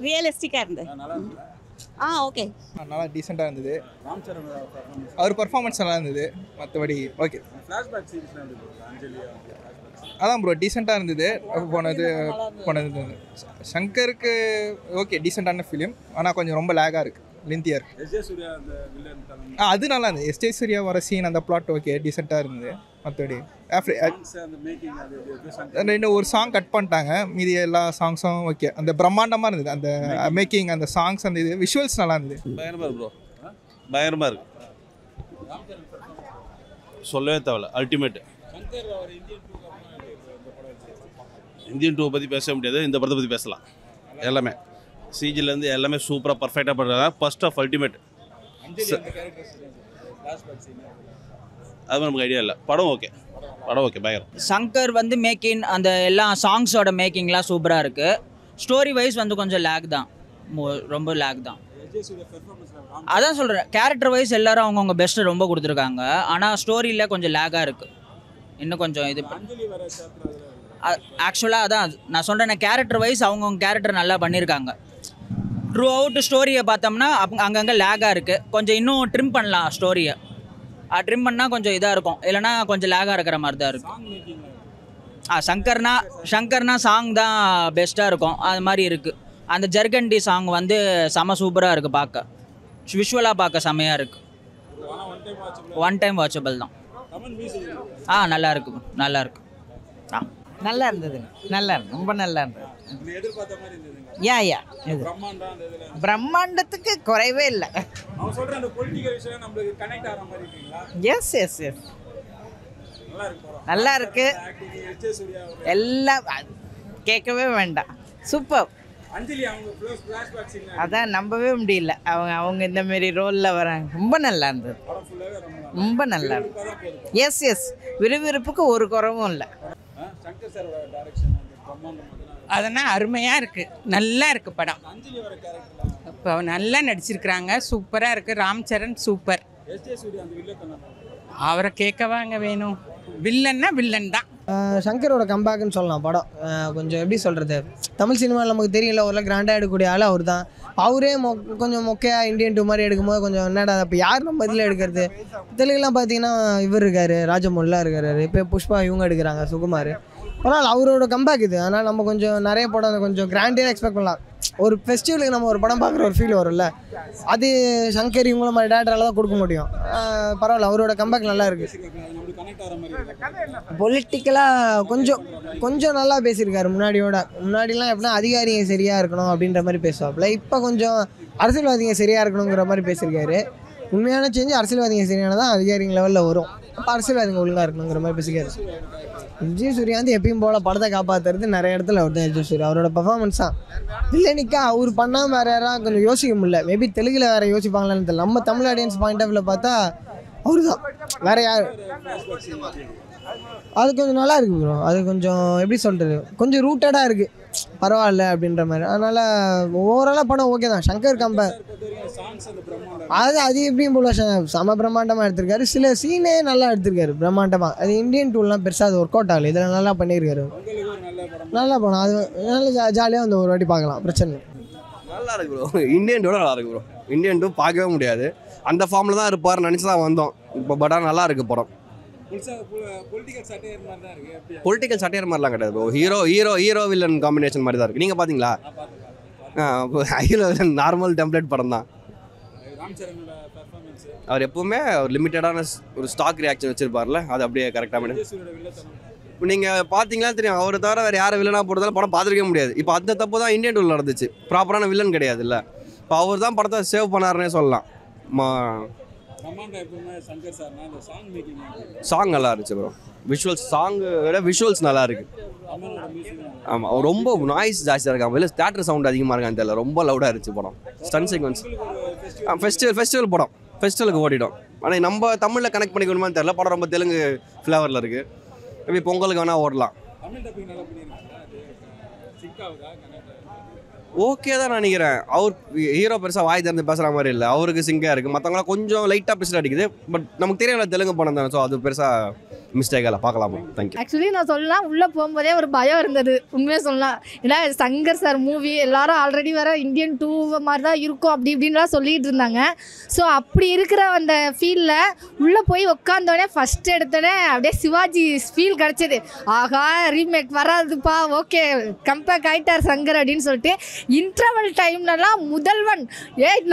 ரியலிஸ்டிக்காக இருந்தது. ஓகே, நல்லா டீசெண்டாக இருந்தது. அவர் பர்ஃபார்மன்ஸ் நல்லா இருந்தது. மற்றபடி ஓகே. அதான் ப்ரோ டீசெண்டாக இருந்தது. போனது சங்கருக்கு ஓகே டீசெண்டான ஃபிலிம். ஆனால் கொஞ்சம் ரொம்ப லேகாக இருக்குது, லென்த்தியாக இருக்குது. அது நல்லா இருந்தது. எஸ்ஜே சூர்யா வர சீன் அந்த பிளாட் ஓகே டீசெண்டாக இருந்தது. மற்றபடி இன்னும் ஒரு சாங் கட் பண்ணிட்டாங்க, மீதி எல்லா சாங்ஸும் ஓகே. அந்த பிரம்மாண்டமாக இருந்தது அந்த மேக்கிங், அந்த சாங்ஸ், அந்த இது விஷுவல்ஸ் நல்லா இருந்தது. பயங்கரமாக இருக்கு ப்ரோ, பயங்கரமாக இருக்கு, சொல்லவே தேவையில்ல, அல்டிமேட். இந்தியன் 2 பற்றி பேச முடியாது, இந்த படத்தை பற்றி பேசலாம். எல்லாமே சிஜிலேருந்து எல்லாமே சூப்பராக பர்ஃபெக்டாக பண்ணுறாங்க. First of ultimate. அது நமக்கு ஐடியா இல்லை. படம் ஓகே, படம் ஓகே, பயங்கரம். சங்கர் வந்து மேக்கிங் அந்த எல்லா சாங்ஸோட மேக்கிங்லாம் சூப்பராக இருக்குது. ஸ்டோரி வைஸ் வந்து கொஞ்சம் லேக் தான், ரொம்ப லேக் தான். அதான் சொல்கிறேன், கேரக்டர் வைஸ் எல்லோரும் அவங்கவுங்க பெஸ்ட்டு ரொம்ப கொடுத்துருக்காங்க. ஆனால் ஸ்டோரியில் கொஞ்சம் லேக்காக இருக்குது. இன்னும் கொஞ்சம் இது ஆக்சுவலாக அதான் நான் சொல்கிறேன், கேரக்டர் வைஸ் அவங்கவுங்க கேரக்டர் நல்லா பண்ணியிருக்காங்க. த்ரூ அவுட் ஸ்டோரியை பார்த்தோம்னா அங்கங்கே லேக்காக இருக்குது. கொஞ்சம் இன்னும் ட்ரிம் பண்ணலாம் ஸ்டோரியை. ட்ரிம் பண்ணால் கொஞ்சம் இதாக இருக்கும், இல்லைனா கொஞ்சம் லேகாக இருக்கிற மாதிரி தான் இருக்கும். சங்கர்னா சாங் தான் பெஸ்ட்டாக இருக்கும், அது மாதிரி இருக்குது. அந்த ஜர்கண்டி சாங் வந்து செம சூப்பராக இருக்குது, பார்க்க விஷுவலாக பார்க்க செமையாக இருக்குது. ஒன் டைம் வாட்சபிள் தான். நல்லா இருக்கு, நல்லா இருக்கு. நல்லா இருந்தது, நல்லா இருக்கு, ரொம்ப நல்லா இருந்தது. பிரம்மாண்டத்துக்கு குறைவே இல்லை. எஸ் எஸ் எஸ் நல்லா இருக்கு. எல்லாம் கேட்கவே வேண்டாம், சூப்பர். அதான் நம்பவே முடியல, அவங்க இந்த மாதிரி ரோலில் வராங்க. ரொம்ப நல்லா இருந்தது, ரொம்ப நல்லா இருந்தது. எஸ் எஸ் விறுவிறுப்புக்கு ஒரு குறவும் இல்லை. அதெல்லாம் அருமையாக இருக்குது, நல்லா இருக்குது படம். இப்போ நல்லா நடிச்சிருக்கிறாங்க, சூப்பராக இருக்குது. ராம் சரண் சூப்பர். அவரை கேட்கவாங்க வேணும். வில்லன்னா வில்லன் தான். சங்கரோட கம்பேக்குன்னு சொல்லலாம் படம். கொஞ்சம் எப்படி சொல்கிறது, தமிழ் சினிமாவில் நமக்கு தெரியல, ஒரு கிராண்டாக எடுக்கக்கூடிய ஆள் அவர் தான். அவரே கொஞ்சம் மொக்கையாக இந்தியன் 2 மாதிரி எடுக்கும்போது கொஞ்சம் என்னடா அப்போ யார் நம்ம இதில் எடுக்கிறது. தெலுங்குலாம் பார்த்தீங்கன்னா இவர் இருக்கார், ராஜமௌலிலாம் இருக்காரு. இப்போ புஷ்பா இவங்க எடுக்கிறாங்க, சுகுமார். ஆனால் அவரோட கம்பேக் இது. அதனால் நம்ம கொஞ்சம் நிறைய படம் கொஞ்சம் கிராண்டியாக எக்ஸ்பெக்ட் பண்ணலாம். ஒரு ஃபெஸ்டிவலுக்கு நம்ம ஒரு படம் பார்க்குற ஒரு ஃபீல் வரும்ல, அது சங்கர் இவங்கள மாதிரி டேரக்டரால் தான் கொடுக்க முடியும். பரவாயில்ல, அவரோட கம்பேக் நல்லா இருக்குது. பொலிட்டிக்கலாக கொஞ்சம் நல்லா பேசியிருக்காரு முன்னாடிலாம் எப்படின்னா அதிகாரிங்க சரியாக இருக்கணும் அப்படின்ற மாதிரி பேசுவாப்புல. இப்போ கொஞ்சம் அரசியல்வாதிங்க சரியாக இருக்கணுங்கிற மாதிரி பேசியிருக்காரு. உண்மையான சேஞ்சு அரசியல்வாதிங்க சரியானதான் அதிகாரிங்க லெவலில் வரும். அப்போ அரசியல்வாதிங்க ஒழுங்காக இருக்கணுங்கிற மாதிரி பேசிக்காரு. விஜய் சூர்யா வந்து எப்பயும் போல் படத்தை காப்பாற்றுறது நிறைய இடத்துல அவர் தான். விஜய் சூர்யா அவரோட பர்ஃபார்மன்ஸ் தான் இல்லைனிக்கா. அவர் பண்ணால் வேறு யாராவது கொஞ்சம் யோசிக்க முடியல. மேபி தெலுங்கில் வேறு யோசிப்பாங்களான்னு தெரியல. நம்ம தமிழ் ஆடியன்ஸ் பாயிண்ட் ஆஃப் வியூவில் பார்த்தா அவர் தான், வேறு யார். அது கொஞ்சம் நல்லா இருக்குது ப்ரோ. அது கொஞ்சம் எப்படி சொல்கிறது, கொஞ்சம் ரூட்டடாக இருக்குது, பரவாயில்ல அப்படின்ற மாதிரி. அதனால் ஓவராலாக படம் ஓகே தான். சங்கர் கம்பேர் அது எப்படியும் போல செம பிரம்மாண்டமாக எடுத்திருக்காரு. சில சீனே நல்லா எடுத்திருக்காரு பிரம்மாண்டமாக. அது இந்தியன் 2லாம் பெருசாக அது ஒர்க் அவுட் ஆகலை, இதில் நல்லா பண்ணியிருக்காரு. நல்லா படம், அது நல்லா ஜாலியாக வந்து ஒரு வாட்டி பார்க்கலாம், பிரச்சனை நல்லா இருக்கு ப்ரோ. இந்தியன் 2 நல்லா இருக்கு ப்ரோ. இந்தியன் 2 பார்க்கவே முடியாது, அந்த ஃபார்மில் தான் இருப்பார் நினச்சி தான் வந்தோம். இப்போ படம் நல்லா இருக்குது படம். பொலிட்டிக்கல் சட்டையர் மாதிரிலாம் கிடையாது ப்ரோ. ஹீரோ வில்லன் காம்பினேஷன் மாதிரி தான் இருக்குது. நீங்கள் பார்த்தீங்களா? ஹீரோ வில்லன் நார்மல் டெம்ப்ளேட் படம் தான். அவர் எப்பவுமே ஒரு லிமிட்டடான ஒரு ஸ்டாக் ரியாக்ஷன் வச்சிருப்பார்ல, அது அப்படியே கரெக்டாக பண்ணி. இப்போ நீங்கள் பார்த்தீங்களா தெரியும், அவரை தவிர வேறு யாரை வில்லனாக போடுறதால படம் பார்த்துருக்க முடியாது. இப்போ அந்த தப்பு தான் இந்தியன் 2 நடந்துச்சு. ப்ராப்பரான வில்லன் கிடையாது இல்லை. இப்போ அவர் தான் படத்தை சேவ் பண்ணாருன்னே சொல்லலாம். சாங் நல்லா இருந்துச்சு ப்ரோ. விஷுவல்ஸ் நல்லா இருக்கு. ஆமாம், ரொம்ப நாய்ஸ் ஜாஸ்தியாக இருக்காங்க, இல்லை தேட்டர் சவுண்ட் அதிகமாக இருக்கான்னு தெரியல, ரொம்ப லவுடாக இருந்துச்சு படம். ஸ்டன் சீக்வன்ஸ் ஃபெஸ்டிவல் படம், ஃபெஸ்டிவலுக்கு ஓடிடும். ஆனால் நம்ம தமிழில் கனெக்ட் பண்ணிக்கணுமான்னு தெரியல. படம் ரொம்ப தெலுங்கு ஃப்ளேவரில் இருக்குது. மேபி பொங்கலுக்கு வேணால் ஓடலாம். ஓகே தான் நினைக்கிறேன். அவர் ஹீரோ பெருசாக வாய் திறந்து பேசுகிற மாதிரி இல்லை, அவருக்கு சிங்காக இருக்குது. மற்றவங்களாம் கொஞ்சம் லைட்டாக பிசில் அடிக்குது. பட் நமக்கு தெரியல தெலுங்கு படம் தானே, ஸோ அது பெருசாக மிஸ்டேக் இல்லை, பார்க்கலாமா? தேங்க்யூ. ஆக்சுவலி நான் சொல்லலாம், உள்ளே போகும்போதே ஒரு பயம் இருந்தது, உண்மையாக சொல்லலாம். ஏன்னா சங்கர் சார் மூவி எல்லாரும் ஆல்ரெடி வர இந்தியன் 2 மாதிரி தான் இருக்கும் அப்படி இப்படின்லாம் சொல்லிட்டு இருந்தாங்க. ஸோ அப்படி இருக்கிற அந்த ஃபீலில் உள்ளே போய் உட்காந்தோடனே ஃபஸ்ட்டு எடுத்தோடனே அப்படியே சிவாஜி ஃபீல் கிடச்சிது. ஆகா ரீமேக் வராதுப்பா, ஓகே கம்பேக் ஆகிட்டார் சங்கர் அப்படின்னு சொல்லிட்டு இன்டர்வல் டைம்லலாம் முதல்வன்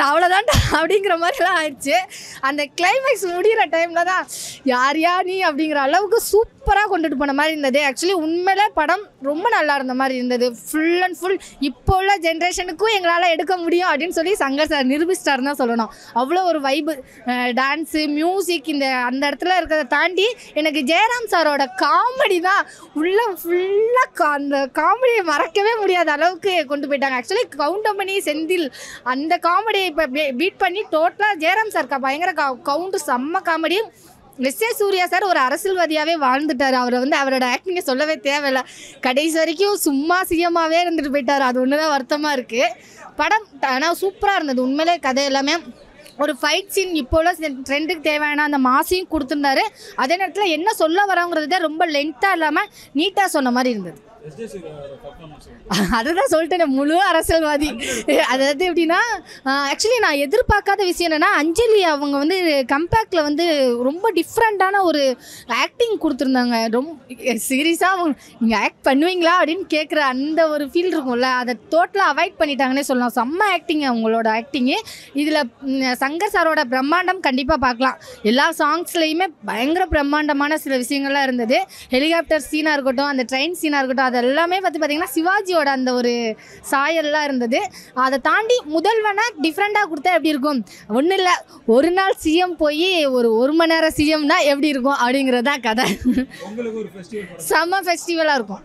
அவ்வளோதான் அப்படிங்கிற மாதிரிலாம் ஆயிடுச்சு. அந்த கிளைமேக்ஸ் முடிகிற டைமில் தான் யார் நீ அப்படிங்கிற அளவுக்கு சூப்பராக கொண்டுட்டு போன மாதிரி இருந்தது. ஆக்சுவலி உண்மையிலே படம் ரொம்ப நல்லா இருந்த மாதிரி இருந்தது. ஃபுல் அண்ட் ஃபுல் இப்போ உள்ள ஜென்ரேஷனுக்கும் எங்களால் எடுக்க முடியும் அப்படின்னு சொல்லி சங்கர் சார் நிரூபிச்சிட்டாருன்னு தான் சொல்லணும். அவ்வளோ ஒரு வைபு, டான்ஸு, மியூசிக், அந்த இடத்துல இருக்கிறத தாண்டி எனக்கு ஜெயராம் சாரோட காமெடி தான் உள்ள ஃபுல்லாக அந்த காமெடியை மறக்கவே முடியாத அளவுக்கு கொண்டு போயிட்டாங்க. ஆக்சுவலி கவுண்டமணி, செந்தில் அந்த காமெடியை இப்போ பீட் பண்ணி டோட்டலாக ஜெயராம் சார் பயங்கர கவுண்டு செம்ம காமெடி. எஸ்.ஏ. சூர்யா சார் ஒரு அரசியல்வாதியாகவே வாழ்ந்துட்டார். அவரை அவரோட ஆக்டிங்கை சொல்லவே தேவையில்லை. கடைசி வரைக்கும் சும்மா சிஎம்மாகவே இருந்துட்டு போயிட்டார். அது ஒன்று தான் வருத்தமாக இருக்குது. படம் ஆனால் சூப்பராக இருந்தது. உண்மையிலே கதை எல்லாமே ஒரு ஃபைட் சீன் இப்போ உள்ள ட்ரெண்டுக்கு தேவையான அந்த மாசையும் கொடுத்துருந்தாரு. அதே நேரத்தில் என்ன சொல்ல வரோங்கிறத ரொம்ப லென்த்தாக இல்லாமல் நீட்டாக சொன்ன மாதிரி இருந்தது. அதுதான் சொல்லிட்டேன், முழு அரசியல்வாதி. அதாவது எப்படின்னா ஆக்சுவலி நான் எதிர்பார்க்காத விஷயம் என்னென்னா அஞ்சலி அவங்க கம்பேக்கில் ரொம்ப டிஃப்ரெண்ட்டான ஒரு ஆக்டிங் கொடுத்துருந்தாங்க. ரொம்ப சீரியஸாக அவங்க நீங்கள் ஆக்ட் பண்ணுவீங்களா அப்படின்னு கேட்குற அந்த ஒரு ஃபீல் இருக்கும்ல, அதை டோட்டலாக அவாய்ட் பண்ணிட்டாங்கன்னே சொல்லலாம். செம்ம ஆக்டிங் அவங்களோட ஆக்டிங்கு. இதில் சங்கர் சாரோட பிரம்மாண்டம் கண்டிப்பாக பார்க்கலாம். எல்லா சாங்ஸ்லேயுமே பயங்கர பிரம்மாண்டமான சில விஷயங்கள்லாம் இருந்தது. ஹெலிகாப்டர் சீனாக இருக்கட்டும், அந்த ட்ரெயின் சீனாக இருக்கட்டும், அது எல்லாமே பார்த்திங்கன்னா சிவாஜியோட அந்த ஒரு சாயல்லாம் இருந்தது. அதை தாண்டி முதல்வனை டிஃப்ரெண்ட்டாக கொடுத்தா எப்படி இருக்கும்? ஒன்றும் இல்லை, ஒரு நாள் சிஎம் போய் ஒரு மணி நேரம் சிஎம்னா எப்படி இருக்கும் அப்படிங்கிறது தான் கதை. செம்ம ஃபெஸ்டிவலாக இருக்கும்.